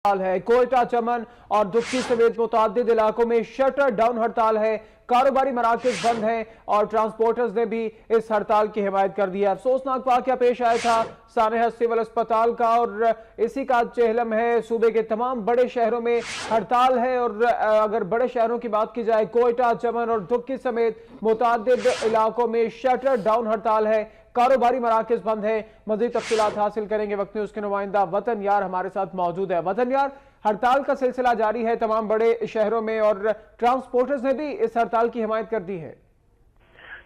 हड़ताल है। कोयटा, चमन और दुक्की समेत मुतअद्दिद इलाकों में शटर डाउन हड़ताल है। कारोबारी मराकज बंद हैं और ट्रांसपोर्टर्स ने भी इस हड़ताल की हिमायत कर दी है। अफसोसनाक वाकया पेश आया था सानेहा सिविल अस्पताल का और इसी का चेहलम है। सूबे के तमाम बड़े शहरों में हड़ताल है और अगर बड़े शहरों की बात की जाए, कोयटा, चमन और दुक्की समेत मुतअद्दिद इलाकों में शटर डाउन हड़ताल है। कारोबारी मराकज बंद है। मज़ीद तफसीलात हासिल करेंगे। वक्त न्यूज़ के नुमाइंदा वतन यार हमारे साथ मौजूद है। वतन यार, हड़ताल का सिलसिला जारी है तमाम बड़े शहरों में और ट्रांसपोर्टर्स ने भी इस हड़ताल की हिमायत कर दी है।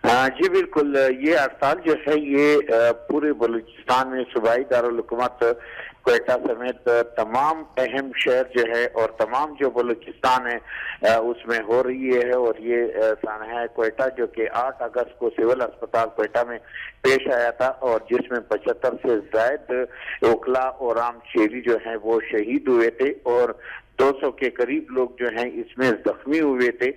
जी बिल्कुल, ये हड़ताल जो है ये पूरे बलूचिस्तान में सूबाई दारुल हुकूमत कोयटा समेत तमाम अहम शहर जो है और तमाम जो बलूचिस्तान है उसमें हो रही है। और ये सानहा कोयटा जो कि 8 अगस्त को सिविल अस्पताल कोयटा में पेश आया था और जिसमें 75 से ज्यादा ओखला और आम शेरी जो है वो शहीद हुए थे और 200 के करीब लोग जो हैं इसमें जख्मी हुए थे।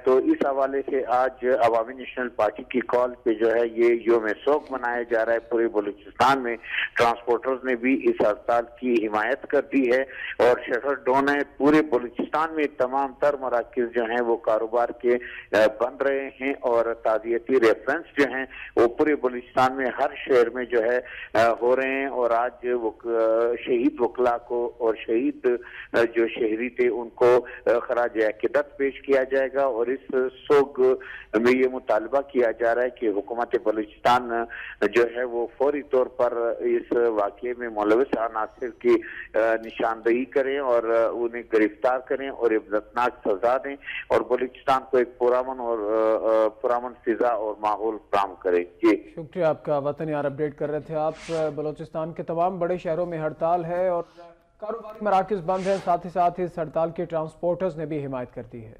तो इस हवाले से आज अवामी नेशनल पार्टी की कॉल पे जो है ये यौम शोक मनाया जा रहा है। पूरे बलूचिस्तान में ट्रांसपोर्टर्स ने भी इस हड़ताल की हिमायत कर दी है और शटर डाउन है। पूरे बलूचिस्तान में तमाम तर मराकज जो हैं वो कारोबार के बंद रहे हैं और ताज़ियती रेफरेंस जो हैं वो पूरे बलूचिस्तान में हर शहर में जो है हो रहे हैं। और आज वो शहीद वकला को और शहीद जो शहरी थे उनको खराज अकीदत पेश किया जाएगा और इस सोग में ये मुतालबा किया जा रहा है कि हुकूमत बलूचिस्तान जो है वो फौरी तौर पर इस वाक़े में मुलविस अनासिर की निशानदही करें और उन्हें गिरफ्तार करें और इब्बतनाक सजा दें और बलूचिस्तान को एक पुरअमन फिजा और माहौल फराहम करें। जी शुक्रिया आपका। वतन यार अपडेट कर रहे थे आप। बलूचिस्तान के तमाम बड़े शहरों में हड़ताल है और कारोबारी मराकज बंद है। साथ ही इस हड़ताल के ट्रांसपोर्टर्स ने भी हिमायत कर दी है।